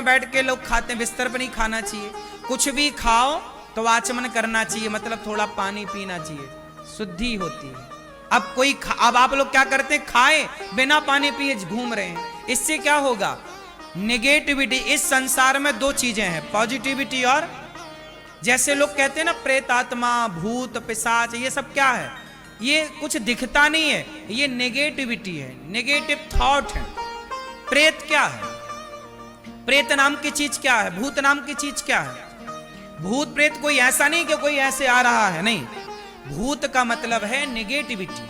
बैठ के लोग खाते हैं, बिस्तर पर नहीं खाना चाहिए। कुछ भी खाओ तो आचमन करना चाहिए, मतलब थोड़ा पानी पीना चाहिए, शुद्धि होती है। अब आप लोग क्या करते हैं, खाए बिना पानी पिए घूम रहे हैं, इससे क्या होगा, नेगेटिविटी। इस संसार में दो चीजें हैं, पॉजिटिविटी और, जैसे लोग कहते हैं ना प्रेत आत्मा, भूत पिशाच, ये सब क्या है, ये कुछ दिखता नहीं है, ये नेगेटिविटी है, नेगेटिव थॉट है। प्रेत क्या है, प्रेत नाम की चीज क्या है, भूत नाम की चीज क्या है। भूत प्रेत कोई ऐसा नहीं कि कोई ऐसे आ रहा है, नहीं, भूत का मतलब है नेगेटिविटी।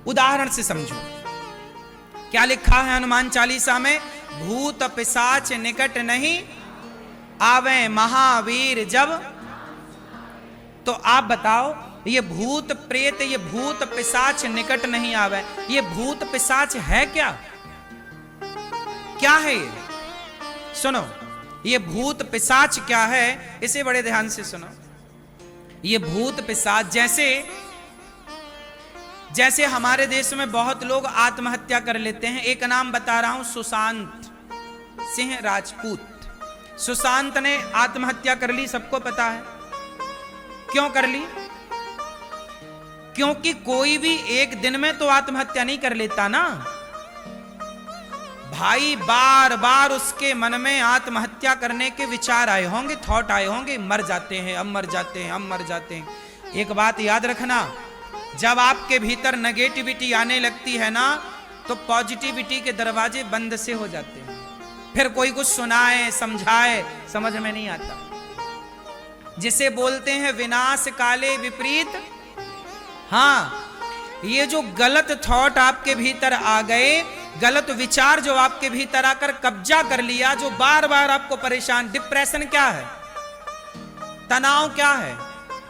उदाहरण से समझो, क्या लिखा है हनुमान चालीसा में, भूत पिशाच निकट नहीं आवे महावीर जब। तो आप बताओ, ये भूत प्रेत, ये भूत पिशाच निकट नहीं आवे, ये भूत पिशाच है क्या, क्या है ये? सुनो, ये भूत पिशाच क्या है, इसे बड़े ध्यान से सुनो। ये भूत पिशाच, जैसे हमारे देश में बहुत लोग आत्महत्या कर लेते हैं। एक नाम बता रहा हूं, सुशांत सिंह राजपूत। सुशांत ने आत्महत्या कर ली, सबको पता है। क्यों कर ली? क्योंकि कोई भी एक दिन में तो आत्महत्या नहीं कर लेता ना भाई, बार बार उसके मन में आत्महत्या करने के विचार आए होंगे, थॉट आए होंगे, मर जाते हैं, अब मर जाते हैं, अब मर जाते हैं। एक बात याद रखना, जब आपके भीतर नेगेटिविटी आने लगती है ना, तो पॉजिटिविटी के दरवाजे बंद से हो जाते हैं। फिर कोई कुछ सुनाए समझाए समझ में नहीं आता। जिसे बोलते हैं विनाश काले विपरीत। हाँ, ये जो गलत थॉट आपके भीतर आ गए, गलत विचार जो आपके भीतर आकर कब्जा कर लिया, जो बार बार आपको परेशान, डिप्रेशन क्या है, तनाव क्या है,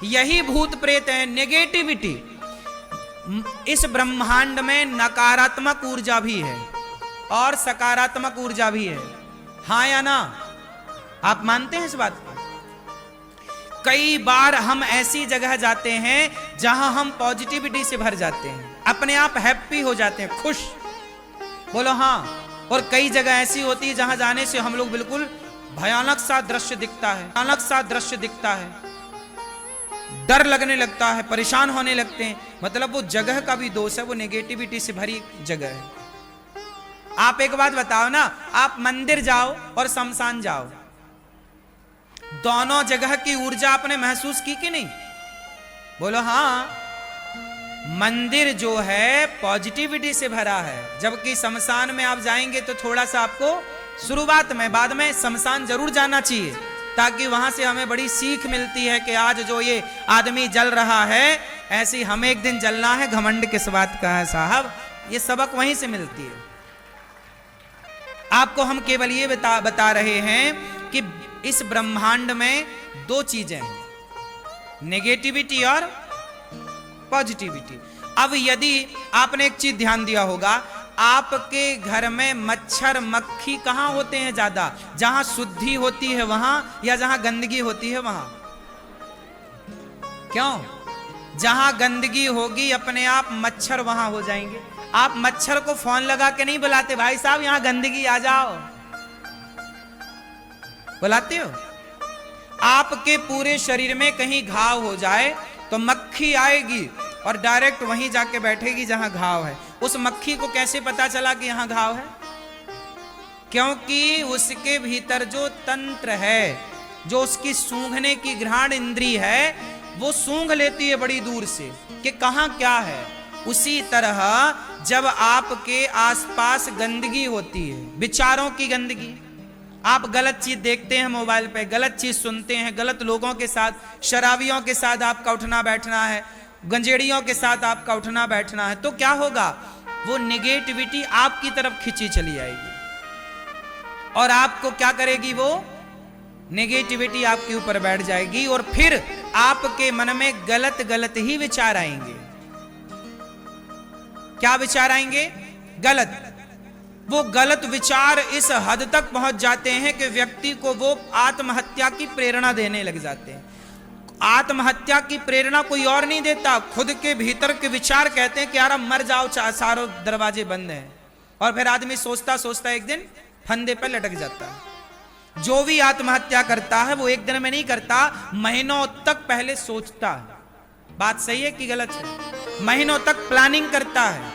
यही भूत प्रेत है, नेगेटिविटी। इस ब्रह्मांड में नकारात्मक ऊर्जा भी है और सकारात्मक ऊर्जा भी है, हाँ या ना? आप मानते हैं इस बात को? कई बार हम ऐसी जगह जाते हैं जहां हम पॉजिटिविटी से भर जाते हैं, अपने आप हैप्पी हो जाते हैं, खुश, बोलो हाँ। और कई जगह ऐसी होती है जहां जाने से हम लोग बिल्कुल भयानक सा दृश्य दिखता है, भयानक सा दृश्य दिखता है, डर लगने लगता है, परेशान होने लगते हैं। मतलब वो जगह का भी दोष है, वो नेगेटिविटी से भरी जगह है। आप एक बात बताओ ना, आप मंदिर जाओ और शमशान जाओ, दोनों जगह की ऊर्जा आपने महसूस की कि नहीं? बोलो हाँ। मंदिर जो है पॉजिटिविटी से भरा है, जबकि शमशान में आप जाएंगे तो थोड़ा सा आपको शुरुआत में, बाद में शमशान जरूर जाना चाहिए, ताकि वहां से हमें बड़ी सीख मिलती है कि आज जो ये आदमी जल रहा है, ऐसे हमें एक दिन जलना है। घमंड किस बात का है साहब, ये सबक वहीं से मिलती है। आपको हम केवल ये बता रहे हैं कि इस ब्रह्मांड में दो चीजें हैं, नेगेटिविटी और पॉजिटिविटी। अब यदि आपने एक चीज ध्यान दिया होगा, आपके घर में मच्छर मक्खी कहां होते हैं ज्यादा? जहां शुद्धि होती है वहां, या जहां गंदगी होती है वहां? क्यों? जहां गंदगी होगी अपने आप मच्छर वहां हो जाएंगे। आप मच्छर को फोन लगा के नहीं बुलाते, भाई साहब यहां गंदगी आ जाओ, बुलाते हो? आपके पूरे शरीर में कहीं घाव हो जाए तो मक्खी आएगी और डायरेक्ट वहीं जाके बैठेगी जहां घाव है। उस मक्खी को कैसे पता चला कि यहां घाव है? क्योंकि उसके भीतर जो तंत्र है, जो उसकी सूंघने की घ्राण इंद्री है, वो सूंघ लेती है बड़ी दूर से कि कहां क्या है। उसी तरह जब आपके आसपास गंदगी होती है, विचारों की गंदगी, आप गलत चीज देखते हैं मोबाइल पे, गलत चीज सुनते हैं, गलत लोगों के साथ, शराबियों के साथ आपका उठना बैठना है, गंजेड़ियों के साथ आपका उठना बैठना है, तो क्या होगा? वो निगेटिविटी आपकी तरफ खींची चली आएगी और आपको क्या करेगी? वो नेगेटिविटी आपके ऊपर बैठ जाएगी और फिर आपके मन में गलत गलत ही विचार आएंगे। क्या विचार आएंगे? गलत। वो गलत विचार इस हद तक पहुंच जाते हैं कि व्यक्ति को वो आत्महत्या की प्रेरणा देने लग जाते हैं। आत्महत्या की प्रेरणा कोई और नहीं देता, खुद के भीतर के विचार कहते हैं कि यार मर जाओ, सारे दरवाजे बंद हैं। और फिर आदमी सोचता सोचता एक दिन फंदे पर लटक जाता है। जो भी आत्महत्या करता है वो एक दिन में नहीं करता, महीनों तक पहले सोचता है। बात सही है कि गलत है? महीनों तक प्लानिंग करता है।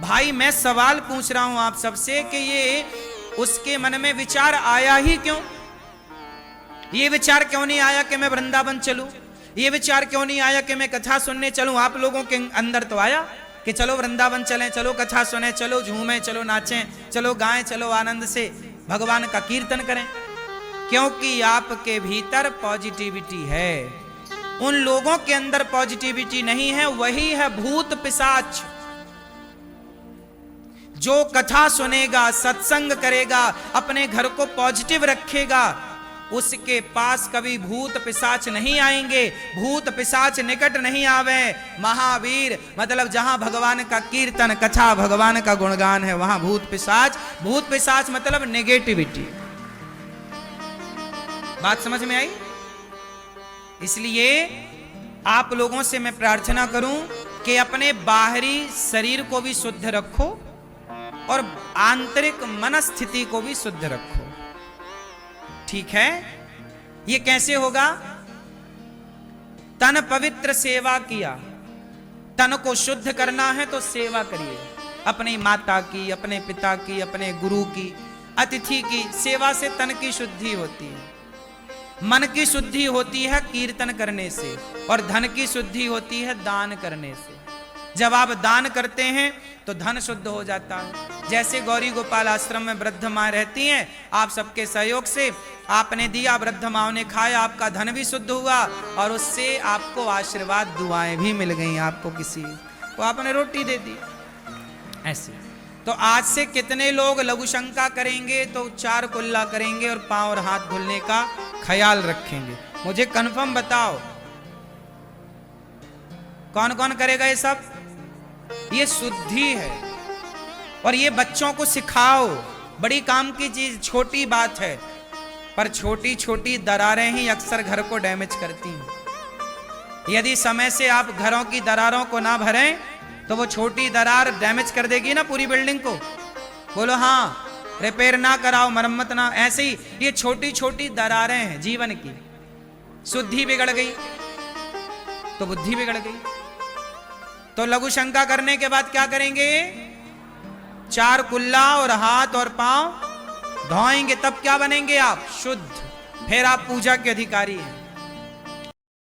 भाई मैं सवाल पूछ रहा हूं आप सबसे कि ये उसके मन में विचार आया ही क्यों? ये विचार क्यों नहीं आया कि मैं वृंदावन चलूं? ये विचार क्यों नहीं आया कि मैं कथा सुनने चलूं? आप लोगों के अंदर तो आया कि चलो वृंदावन चलें, चलो कथा सुने, चलो झूमें, चलो नाचें, चलो गाएं, चलो आनंद से भगवान का कीर्तन करें, क्योंकि आपके भीतर पॉजिटिविटी है। उन लोगों के अंदर पॉजिटिविटी नहीं है, वही है भूत पिशाच। जो कथा सुनेगा, सत्संग करेगा, अपने घर को पॉजिटिव रखेगा, उसके पास कभी भूत पिशाच नहीं आएंगे, भूत पिशाच निकट नहीं आवे। महावीर मतलब जहां भगवान का कीर्तन कथा, भगवान का गुणगान है, वहां भूत पिशाच मतलब नेगेटिविटी। बात समझ में आई? इसलिए आप लोगों से मैं प्रार्थना करूं कि अपने बाहरी शरीर को भी शुद्ध रखो और आंतरिक मनस्थिति को भी शुद्ध रखो। ठीक है? ये कैसे होगा? तन पवित्र सेवा किया। तन को शुद्ध करना है तो सेवा करिए, अपनी माता की, अपने पिता की, अपने गुरु की, अतिथि की। सेवा से तन की शुद्धि होती है, मन की शुद्धि होती है कीर्तन करने से, और धन की शुद्धि होती है दान करने से। जब आप दान करते हैं तो धन शुद्ध हो जाता है। जैसे गौरी गोपाल आश्रम में वृद्ध माँ रहती हैं, आप सबके सहयोग से आपने दिया, वृद्ध माँ ने खाया, आपका धन भी शुद्ध हुआ और उससे आपको आशीर्वाद दुआएं भी मिल गई। आपको किसी को आपने रोटी दे दी ऐसे। तो आज से कितने लोग लघु शंका करेंगे तो 4 कुल्ला करेंगे और पांव और हाथ धुलने का ख्याल रखेंगे? मुझे कंफर्म बताओ कौन कौन करेगा ये सब? ये शुद्धि है। और ये बच्चों को सिखाओ, बड़ी काम की चीज, छोटी बात है, पर छोटी छोटी दरारें ही अक्सर घर को डैमेज करती हैं। यदि समय से आप घरों की दरारों को ना भरें तो वो छोटी दरार डैमेज कर देगी ना पूरी बिल्डिंग को। बोलो हाँ, रिपेयर ना कराओ, मरम्मत ना। ऐसे ही ये छोटी छोटी दरारें हैं जीवन की। शुद्धि बिगड़ गई तो बुद्धि बिगड़ गई। तो लघु शंका करने के बाद क्या करेंगे? 4 कुल्ला और हाथ और पांव धोएंगे, तब क्या बनेंगे आप? शुद्ध। फिर आप पूजा के अधिकारी हैं।